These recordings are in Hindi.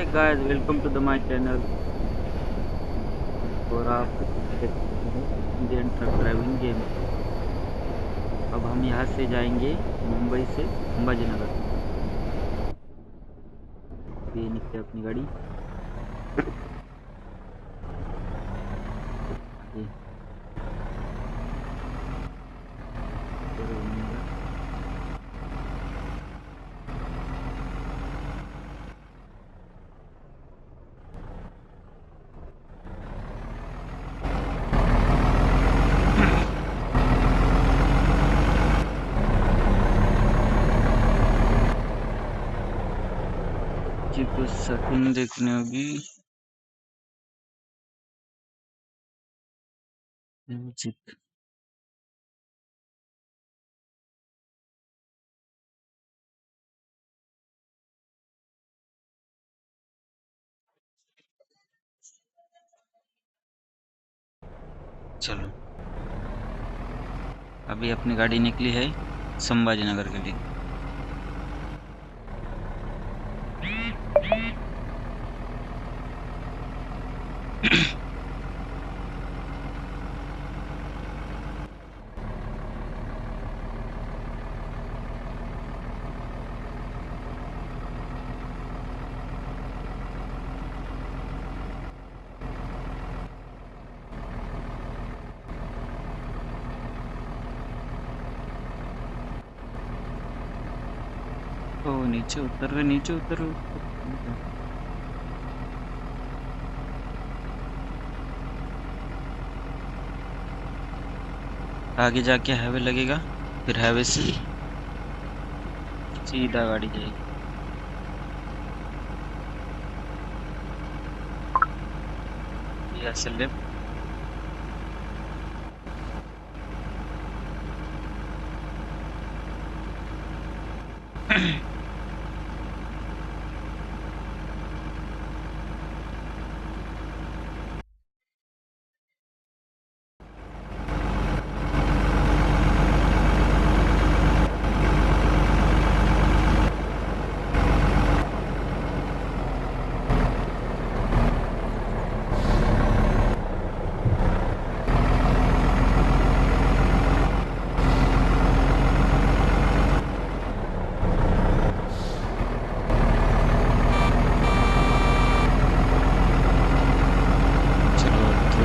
Hey guys, welcome to my channel. और आप देख रहे हैं इंडियन ट्रक ड्राइविंग गेम। अब हम यहाँ से जाएंगे मुंबई से अंबाजीनगर। ये नीचे अपनी गाड़ी आगे पूरे बनेगा। जी कुछ सेटिंग देखनी होगी। म्यूजिक चलो, अभी अपनी गाड़ी निकली है संभाजीनगर के लिए। ओ नीचे उतर रहे, नीचे उतर रहे। आगे जाके हाईवे लगेगा, फिर हाईवे से सीधा गाड़ी जाएगी। यहाँ से लेफ्ट।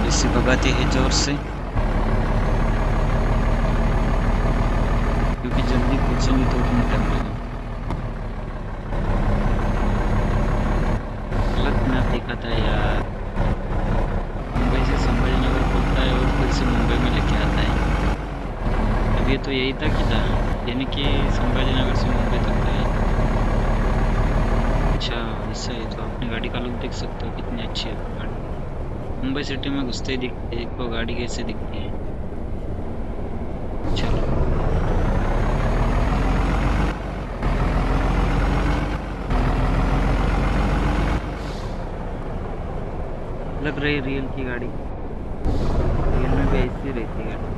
इसी भगाती है जोर से, क्योंकि जल्दी पहुंचेंगे तो उतना टाइम लगेगा। गलत मैप देखा था यार। मुंबई से संभाजीनगर पहुंचता है और फिर से मुंबई में लेके आता है। अब ये तो यही था कि था, यानी कि संभाजीनगर से मुंबई तक था। अच्छा ऐसा है, तो अपनी गाड़ी का लुक देख सकते हो कितनी अच्छी है गाड़ी। मुंबई सिटी में घुसते ही दिखती है, को गाड़ी कैसे दिखती है। चलो लग रही रियल की गाड़ी, रियल में भी ऐसी रहती है गाड़ी।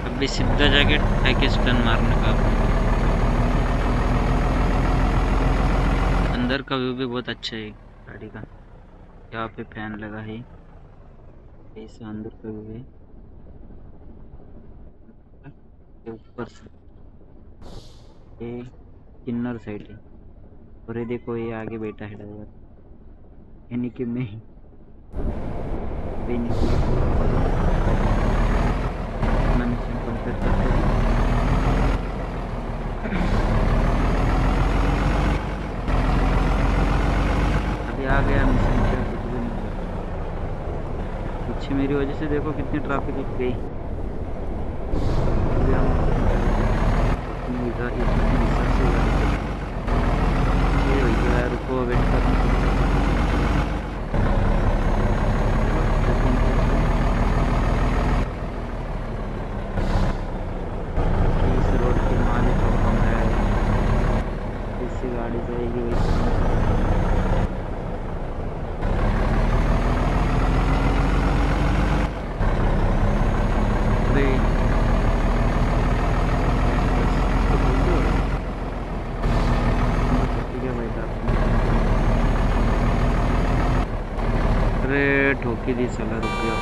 अभी सीधा जाके पैकेज टर्न मारने का। अंदर का व्यू भी बहुत अच्छा है गाड़ी का। यहाँ पे फैन लगा है, ऐसा अंदर का व्यू है। ये ऊपर से ये किन्नर साइड है, और ये देखो ये आगे बैठा है ड्राइवर, यानी कि मैं ही। अभी निकला अपना मिशन कंप्लीट करते हैं। अभी आ गया मिशन, क्या कुछ भी नहीं हुआ। पीछे मेरी वजह से देखो कितनी ट्रैफिक लग गई। अभी हम अपनी इधर इस हिसाब से गाड़ी चलाएंगे। ये भैया रुको, वेट करना। इस रोड के मालिक को हम है, इससे गाड़ी जाएगी वैसे। के दी साला, रुक गया।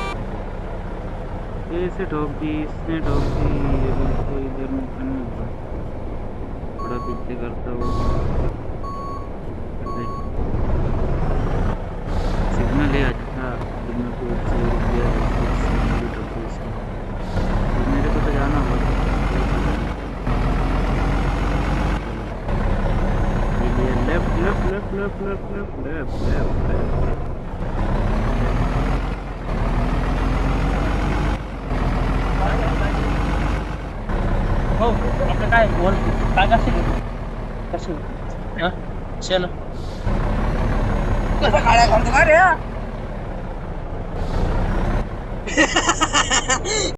ऐसे ठोक दी, इसने ठोक दी। अभी इसको इधर निकलना होगा, थोड़ा पीछे करता वो। सिग्नल है, अच्छा सिग्नल को से रुक गया। सिग्नल भी ठोक दी इसने। तो मेरे को तो जाना होगा। Left left left left left left left left left. हो आपलं काय बोल काय कसं कसं हा चल कसं काळ्या घालतो का रे